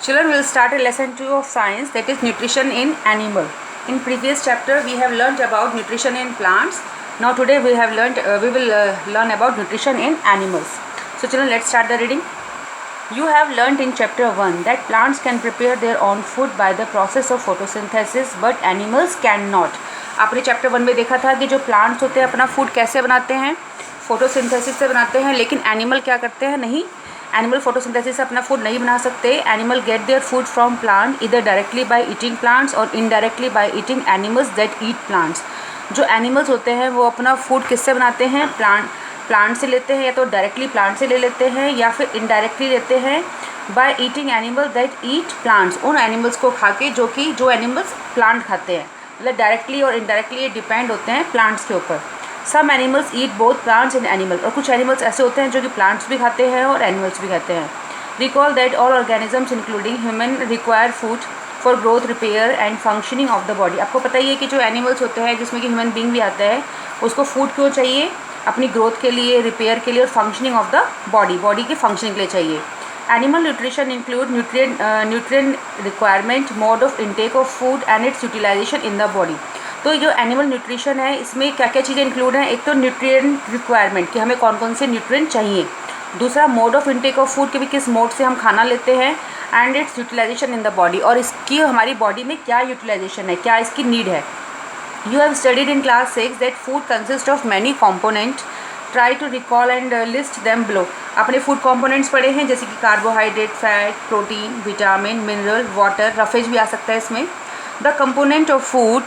Children, will start a lesson 2 of science, that is nutrition in animal. In previous chapter we have learnt about nutrition in plants. Now today we will learn about nutrition in animals. So children, let's start the reading. You have learnt in chapter 1 that plants can prepare their own food by the process of photosynthesis, but animals cannot. आपने chapter 1 में देखा था कि जो plants होते हैं अपना food कैसे बनाते हैं, फोटोसिंथेसिस से बनाते हैं, लेकिन एनिमल क्या करते हैं, नहीं, एनिमल फोटोसिंथेसिस से अपना फूड नहीं बना सकते. Animal gate their food from plant इधर डायरेक्टली बाय ईटिंग प्लांट्स और indirectly by eating animals that eat plants. जो एनिमल्स होते हैं वो अपना फूड किससे बनाते हैं, प्लांट से लेते हैं, या तो डायरेक्टली प्लांट से ले लेते हैं या फिर इनडायरेक्टली लेते हैं by eating animal that eat plants. उन एनिमल्स को खा के जो एनिमल्स प्लांट खाते हैं, मतलब डायरेक्टली और इनडायरेक्टली ये डिपेंड होते हैं प्लांट्स के ऊपर. Some animals eat both plants and animal. और कुछ एनिमल्स ऐसे होते हैं जो कि प्लांट्स भी खाते हैं और एनिमल्स भी खाते हैं. Recall that all organisms including human require food for growth, repair and functioning of the body. आपको पता ही है कि जो एनिमल्स होते हैं जिसमें कि ह्यूमन बींग भी आता है, उसको फूड क्यों चाहिए, अपनी ग्रोथ के लिए, रिपेयर के लिए और फंक्शनिंग ऑफ द बॉडी के फंक्शनिंग के लिए चाहिए. Animal nutrition include nutrient requirement, mode of intake of food and its utilisation in the body. तो जो एनिमल न्यूट्रिशन है इसमें क्या क्या चीज़ें इंक्लूड हैं. एक तो न्यूट्रिएंट रिक्वायरमेंट कि हमें कौन कौन से न्यूट्रिएंट चाहिए. दूसरा mode of intake of food कि भी किस मोड से हम खाना लेते हैं, and its utilisation in the body, और इसकी हमारी बॉडी में क्या यूटिलाइजेशन है, क्या इसकी नीड है. You have studied in class 6 that food consist of many component. Try to recall and list them below. अपने फूड कॉम्पोनेंट्स पढ़े हैं जैसे कि carbohydrate, fat, protein, vitamin, mineral, water, roughage भी आ सकता है इसमें. The component of food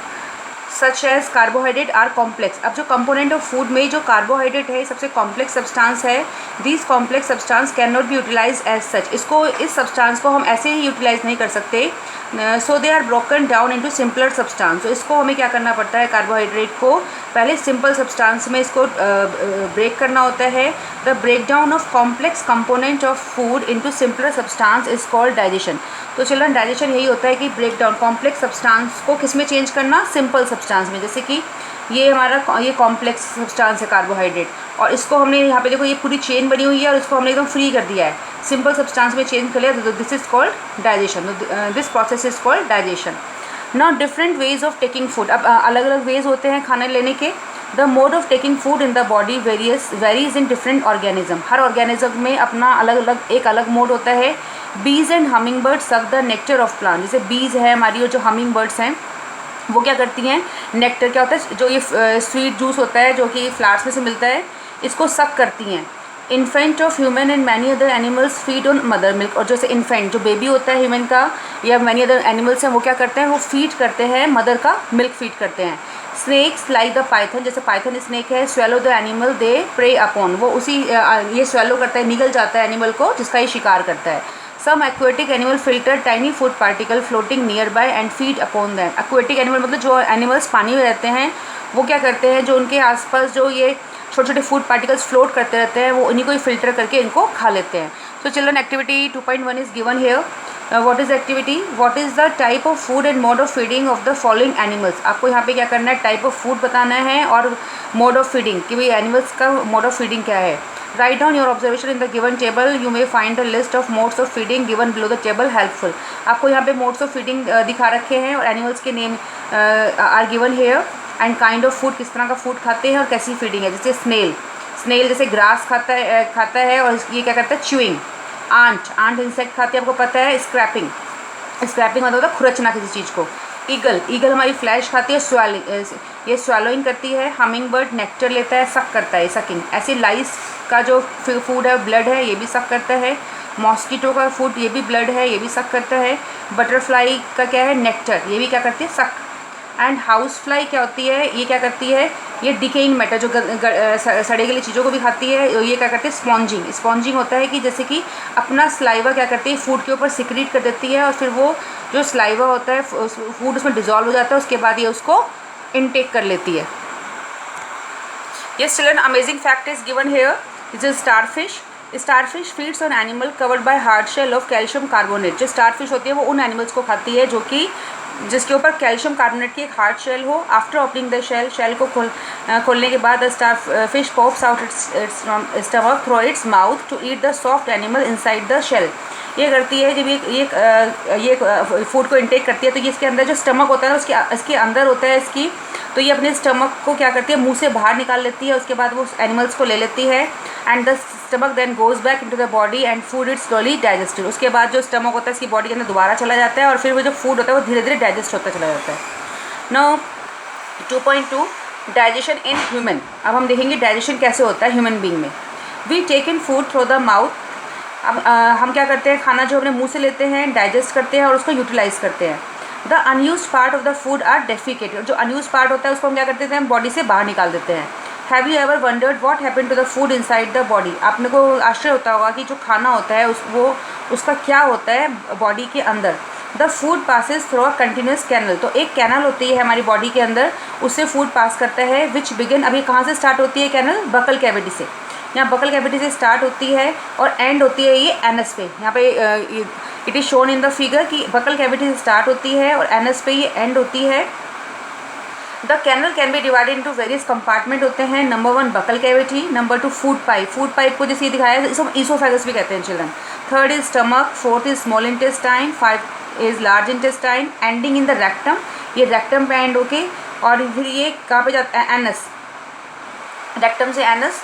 such as carbohydrate are complex. अब जो कंपोनेंट ऑफ फूड में जो कार्बोहाइड्रेट है सबसे कॉम्प्लेक्स सब्सटेंस है. This complex substance can not be utilize as such. इस सब्सटेंस को हम ऐसे ही यूटिलाइज नहीं कर सकते. So they are broken down into simpler substance. तो इसको हमें क्या करना पड़ता है, कार्बोहाइड्रेट को पहले सिंपल सब्सटेंस में इसको ब्रेक करना होता है. The break down of complex component of food into simpler substance is called digestion. तो चिल्ड्रन, डाइजेशन यही होता है कि ब्रेक डाउन कॉम्प्लेक्स सब्सटेंस को किस में चेंज करना, सिंपल सब्सटेंस में. जैसे कि ये कॉम्प्लेक्स सब्सटेंस है कार्बोहाइड्रेट, और इसको हमने यहाँ पे देखो ये पूरी चेन बनी हुई है और इसको हमने एकदम फ्री कर दिया है, सिंपल सब्सटेंस में चेंज कर लिया. तो this is called digestion. This process is called digestion. Now different ways of taking food. अब अलग अलग वेज होते हैं खाने लेने के. The mode of taking food in the body varies in different organism. Her organism में अपना एक अलग मोड होता है. बीज and humming bird suck the nectar of plant. जैसे बीज है हमारी, और जो हमिंग बर्ड्स हैं वो क्या करती हैं, नेक्टर क्या होता है, जो ये स्वीट जूस होता है जो कि फ्लावर्स में से मिलता है, इसको सक करती हैं. Infant of human and many other animals feed on mother milk. और जैसे इन्फेंट जो बेबी होता है ह्यूमन का या मैनी अदर एनिमल्स हैं, वो क्या करते हैं, वो फीड करते हैं, मदर का मिल्क फीड करते हैं. स्नेक्स लाइक द पाइथन, जैसे पाइथन स्नेक है, swallow the animal they prey upon. वो ये स्वेलो करता है, निगल जाता है एनिमल को जिसका ये शिकार करता है. Some aquatic animal filter tiny food particle floating nearby and feed upon them. Aquatic animal मतलब जो एनिमल्स पानी में रहते हैं वो क्या करते हैं, जो उनके आसपास जो ये छोटे छोटे फूड पार्टिकल्स फ्लोट करते रहते हैं वो उन्हीं को ही फिल्टर करके इनको खा लेते हैं. सो children, activity 2.1 is given here. What is activity, what is the type of food and mode of feeding of the following animals. आपको यहाँ पे क्या करना है, टाइप ऑफ फूड बताना है और मोड ऑफ फीडिंग कि भाई एनिमल्स का मोड ऑफ फीडिंग क्या है. Write down your observation in the given table. You may find a list of modes of feeding given below the table helpful. आपको यहाँ पे modes of feeding दिखा रखे हैं और animals के name are given here and kind of food, किस तरह का फूड खाते हैं और कैसी फीडिंग है. जैसे स्नेल जैसे ग्रास खाता है और ये क्या करता है, च्यूइंग. आंट इंसेक्ट खाते हैं, आपको पता है. स्क्रैपिंग मतलब होता है खुरचना किसी चीज़ को. ईगल हमारी फ्लैश खाती है, ये स्वैलोइंग करती है. हमिंग बर्ड नेक्टर लेता है, सक करता है, सकिंग. ऐसे लाइस का जो फूड है ब्लड है, ये भी सक करता है. मॉस्किटो का फूड ये भी ब्लड है, ये भी सक करता है. बटरफ्लाई का क्या है, नेक्टर, ये भी क्या करती है, सक. एंड हाउस फ्लाई क्या होती है, ये क्या करती है, ये डिकेइंग मैटर जो सड़े गली चीज़ों को भी खाती है, ये क्या करती है, स्पॉन्जिंग होता है कि जैसे कि अपना स्लाइवा क्या करती है, फूड के ऊपर सिक्रीट कर देती है और फिर वो जो स्लाइवा होता है फूड उसमें डिजॉल्व हो जाता है, उसके बाद ये उसको इनटेक कर लेती है. Yes children, amazing fact is given here. This is starfish. Starfish feeds on animal covered by hard shell of calcium carbonate. जो starfish होती है वो उन एनिमल्स को खाती है जो कि जिसके ऊपर कैल्शियम कार्बोनेट की एक हार्ड शेल हो. आफ्टर ओपनिंग द शेल को खोलने के बाद the starfish pops out its stomach through its mouth to eat the soft animal inside the shell. ये करती है जब ये फूड को इनटेक करती है तो ये इसके अंदर जो स्टमक होता है इसके अंदर होता है इसकी, तो ये अपने स्टमक को क्या करती है मुंह से बाहर निकाल लेती है, उसके बाद वो एनिमल्स को ले लेती है and the stomach then goes back into the body and food it slowly digested. उसके बाद जो स्टमक होता है इसकी बॉडी के अंदर दोबारा चला जाता है और फिर वो जो फूड होता है वो धीरे धीरे डाइजेस्ट होता चला जाता है। Now 2.2 digestion in human. अब हम देखेंगे डाइजेशन कैसे होता है ह्यूमन बीइंग में। We take in food through the mouth. अब हम क्या करते हैं, खाना जो अपने मुंह से लेते हैं, डाइजेस्ट करते हैं और उसको यूटिलाइज करते हैं। The unused part of the food are defecated. जो अनयूज पार्ट होता है उसको हम क्या करते हैं, बॉडी से बाहर निकाल देते हैं। Have you ever wondered what happened to the food inside the body. आपने को आश्चर्य होता होगा कि जो खाना होता है उसका क्या होता है बॉडी के अंदर। The food passes through a continuous canal. तो एक कैनल होती है हमारी बॉडी के अंदर, उससे फूड पास करता है। विच बिगिन, अभी कहाँ से स्टार्ट होती है कैनल, बकल कैविटी से। यहाँ बकल कैविटी से स्टार्ट होती है और एंड होती है ये एनस पे। यहाँ पे it is shown in the figure कि बकल कैविटी से स्टार्ट होती है और एनस पे ये एंड होती है। The canal can be divided into various compartment होते हैं। Number 1 buccal cavity, number 2 food pipe. Food pipe को जैसे ये दिखाया है इसको ईसोफेगस भी कहते हैं children. Third is stomach, fourth is small intestine, 5 is large intestine, ending in the rectum. ये रेक्टम पे एंड होके और फिर ये कहाँ पे जाता है, एनस, रेक्टम से anus.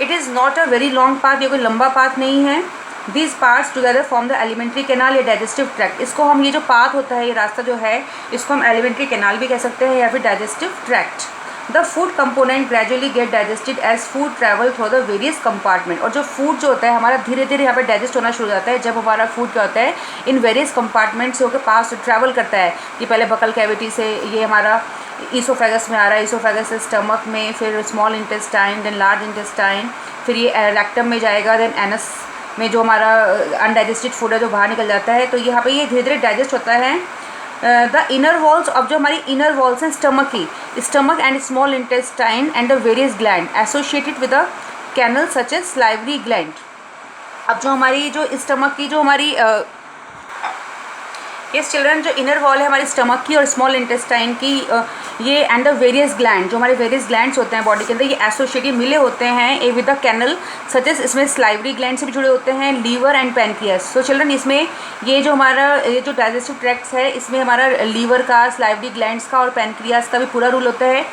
It is not a very long path, ये कोई लंबा पाथ नहीं है। This parts together form the alimentary canal या डाइजेस्टिव ट्रैक्ट। इसको हम, ये जो पाथ होता है, ये रास्ता जो है, इसको हम एलिमेंट्री कैनाल भी कह सकते हैं या फिर digestive tract. The food component gradually get digested as food travel through the various compartment. और जो फूड जो होता है हमारा धीरे धीरे यहाँ पे डाइजेस्ट होना शुरू हो जाता है जब हमारा फूड क्या होता है इन वेरियस कंपार्टमेंट से होकर पास ट्रैवल करता है। कि पहले बकल कैविटी से ये हमारा ईसोफेगस में आ रहा है, ईसोफेगस से स्टमक में, फिर small intestine, then large intestine, फिर ये रेक्टम में जाएगा, देन एनस में जो हमारा अनडाइजेस्टेड फूड है जो बाहर निकल जाता है। तो यहाँ पे ये धीरे धीरे डाइजेस्ट होता है। द इनर वॉल्स, अब जो हमारी इनर वॉल्स हैं स्टमक की, stomach and small intestine and the various gland associated with a canal such as salivary gland. अब जो हमारी जो स्टमक की जो हमारी यस चिल्ड्रन, जो इनर वॉल है हमारी स्टमक की और स्मॉल इंटेस्टाइन की, ये एंड द वेरियस ग्लैंड, जो हमारे वेरियस ग्लैंड्स होते हैं बॉडी के अंदर, ये एसोसिएटेड मिले होते हैं a with the canal such as, इसमें स्लाइवरी ग्लैंड से भी जुड़े होते हैं, liver and pancreas. So children, इसमें ये जो हमारा ये जो डाइजेस्टिव ट्रैक्ट्स है इसमें हमारा लीवर का, स्लाइवरी ग्लैंड्स का और पैनक्रियास का भी पूरा रोल होता है,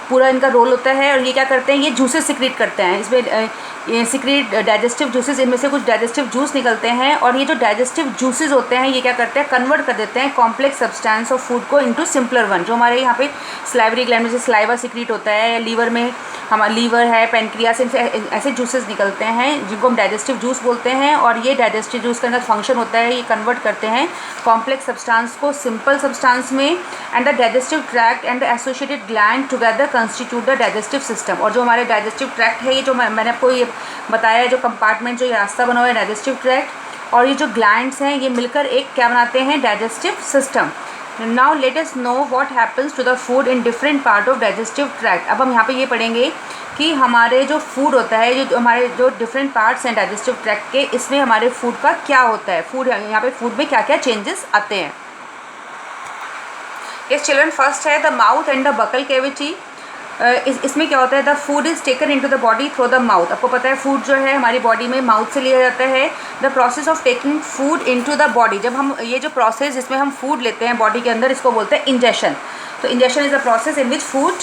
पूरा इनका रोल होता है। और ये क्या करते हैं, ये जूसेस सिक्रीट करते हैं, इसमें ये सिक्रीट डाइजेस्टिव जूसेस, इनमें से कुछ डाइजेस्टिव जूस निकलते हैं और ये जो डाइजेस्टिव जूसेस होते हैं ये क्या करते हैं, कन्वर्ट कर देते हैं कॉम्प्लेक्स सब्सटेंस ऑफ फूड को इनटू सिंपलर वन। जो हमारे यहाँ पे स्लाइवरी ग्लैंड में से स्लाइवा सिक्रीट होता है, लीवर में हमारा लीवर है, पैनक्रियास, इनसे ऐसे जूसेस निकलते हैं जिनको हम डाइजेस्टिव जूस बोलते हैं। और ये डाइजेस्टिव जूस का अंदर फंक्शन होता है, ये कन्वर्ट करते हैं कॉम्प्लेक्स सब्सटेंस को सिंपल सब्सटेंस में। And the digestive tract and the associated gland together constitute the digestive system. और जो हमारे डाइजेस्टिव ट्रैक्ट है, ये जो मैंने आपको ये बताया है, जो कंपार्टमेंट, जो ये रास्ता बना हुआ है डाइजेस्टिव ट्रैक्ट, और ये जो ग्लैंड्स हैं ये मिलकर एक क्या बनाते हैं, digestive system. Now let us know what happens to the food in different part of digestive tract. अब हम यहाँ पे ये पढ़ेंगे कि हमारे जो फूड होता है, जो हमारे जो डिफरेंट पार्ट्स हैं डाइजेस्टिव ट्रैक्ट के, इसमें हमारे फूड का क्या होता है, फूड यहाँ पे फूड में क्या क्या चेंजेस आते हैं। यस चिल्ड्रन, फर्स्ट है the mouth and the buccal cavity. इसमें क्या होता है, the food is taken into the body through the mouth. आपको पता है फूड जो है हमारी बॉडी में माउथ से लिया जाता है। The process of taking food into the body, जब हम ये जो प्रोसेस जिसमें हम फूड लेते हैं बॉडी के अंदर, इसको बोलते हैं इंजेक्शन। तो ingestion is the process in which food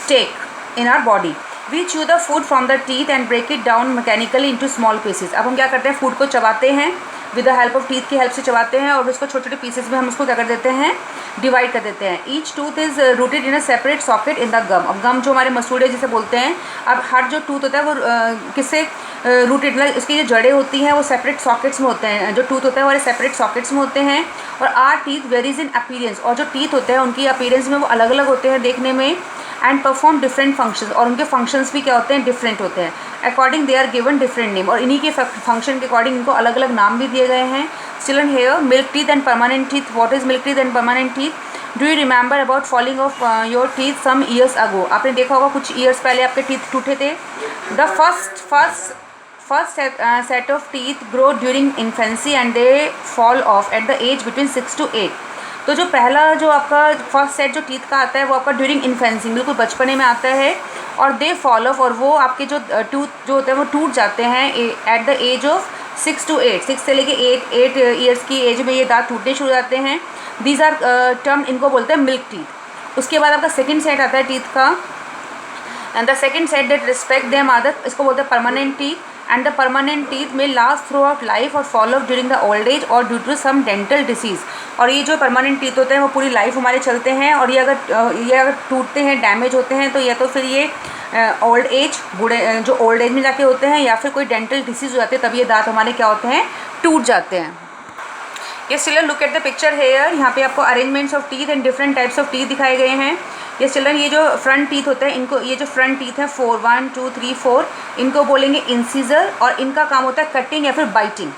take in our body. We chew the food from the teeth and break it down mechanically into small pieces. अब हम क्या करते हैं, फूड को चबाते हैं, with the help of teeth की help से चबाते हैं और उसको छोटे छोटे पीसेस में हम उसको क्या कर देते हैं, डिवाइड कर देते हैं। Each tooth is rooted in a separate socket in the gum. अब गम जो हमारे मसूड़े जिसे बोलते हैं, अब हर जो टूथ होता है वो किससे रूटेड, मतलब उसकी जो जड़ें होती हैं वो सेपरेट सॉकेट्स में होते हैं, जो टूथ होता है वो सेपरेट सॉकेट्स में होते हैं। और are teeth varies in appearance, और जो टीथ होते हैं उनकी अपीयरेंस में वो अलग अलग होते हैं देखने में। एंड परफॉर्म डिफरेंट फंक्शंस, और उनके फंक्शंस भी क्या होते हैं, डिफरेंट होते हैं। According they are given different name, और इन्हीं के फंक्शन के अकॉर्डिंग इनको अलग अलग नाम भी दिए गए हैं। Children here milk teeth and permanent teeth. What is milk teeth and permanent teeth? Do you remember about falling off your teeth some years ago? आपने देखा होगा कुछ ईयर्स पहले आपके टीथ टूटे थे। The first set of teeth grow during infancy and they fall off at the age between 6 to 8। तो जो पहला जो आपका फर्स्ट सेट जो टीथ का आता है वो आपका ड्यूरिंग इन्फेंसी, बिल्कुल बचपने में आता है, और दे फॉल ऑफ, और वो आपके जो टूथ जो होते हैं वो टूट जाते हैं at the age of 6 to 8, 6 से लेके 8 ईयर्स की एज में ये दांत टूटने शुरू हो जाते हैं. दीज आर टर्म, इनको बोलते हैं मिल्क टीथ. उसके बाद आपका सेकंड सेट आता है टीथ का, and the second set that respect them are the, इसको बोलते हैं permanent teeth. And the permanent teeth में लास्ट थ्रू आउट लाइफ और follow up during the old age और due to some dental disease. और ये जो परमानेंट टीथ होते हैं वो पूरी लाइफ हमारे चलते हैं, और ये अगर टूटते हैं, डैमेज होते हैं, तो या तो फिर ये ओल्ड एज, बूढ़े जो ओल्ड एज में जाके होते हैं, या फिर कोई डेंटल डिसीज़ हो जाते हैं, तब ये दांत हमारे क्या होते हैं, टूट जाते हैं. Yes children, look at the picture here. यहाँ पे आपको arrangements of teeth and different types of teeth दिखाए गए हैं. यस चिल्ड्रन, ये जो फ्रंट टीथ होते हैं, इनको, ये जो फ्रंट टीथ है 4, 1, 2, 3, 4, इनको बोलेंगे इंसिजर, और इनका काम होता है कटिंग या फिर बाइटिंग.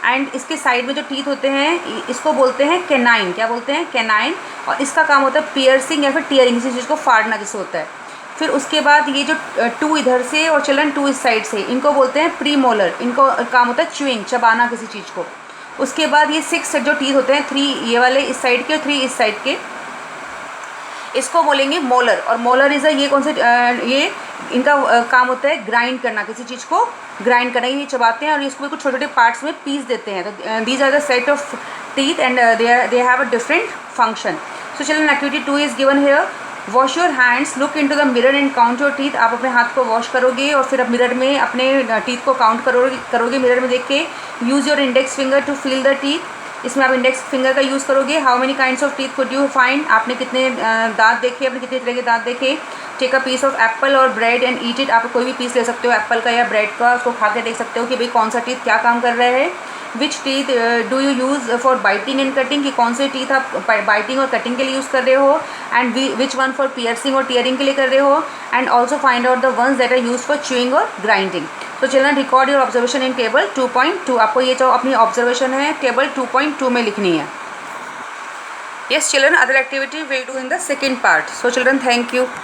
एंड इसके साइड में जो टीथ होते हैं, इसको बोलते हैं कैनाइन. क्या बोलते हैं? कैनाइन. और इसका काम होता है पियर्सिंग या फिर टीयरिंग, किसी चीज़ को फाड़ना जैसे होता है. फिर उसके बाद ये जो 2 इधर से और चिल्ड्रन 2 इस साइड से, इनको बोलते हैं प्रीमोलर. इनको काम होता है च्यूइंग, चबाना किसी चीज़ को. उसके बाद ये 6 जो टीथ होते हैं, 3 ये वाले इस साइड के और 3 इस साइड के, इसको बोलेंगे मोलर. और मोलर इज़ ये कौन से, ये इनका काम होता है ग्राइंड करना, किसी चीज़ को ग्राइंड करना. ये चबाते हैं और इसको कुछ छोटे छोटे पार्ट्स में पीस देते हैं. तो these are the set of teeth and they have a different function. So children, activity 2 is given here. Wash your hands, look into the mirror and count your teeth. आप अपने हाथ को wash करोगे और फिर अब मिरर में अपने टीथ को काउंट करोगे मिरर में देख के. Use your index finger to feel the teeth. इसमें आप इंडेक्स फिंगर का यूज़ करोगे. How many kinds of teeth could you find. आपने कितने दांत देखे, आपने कितने तरह के दांत देखे. Take a piece of apple और ब्रेड एंड ईट इट. आप कोई भी पीस ले सकते हो एप्पल का या ब्रेड का, उसको खा के देख सकते हो कि भाई कौन सा टीथ क्या काम कर रहा है. Which teeth do you use for biting and cutting, कि कौन से टीथ आप बाइटिंग और कटिंग के लिए यूज़ कर रहे हो. And which one for piercing और टीयरिंग के लिए कर रहे हो. And also find out the ones that are use for chewing और ग्राइंडिंग. तो children, record your observation in table 2.2. आपको ये जो अपनी ऑब्जर्वेशन है टेबल 2.2 में लिखनी है. Yes children, other activity we'll do in the second part. So children, thank you.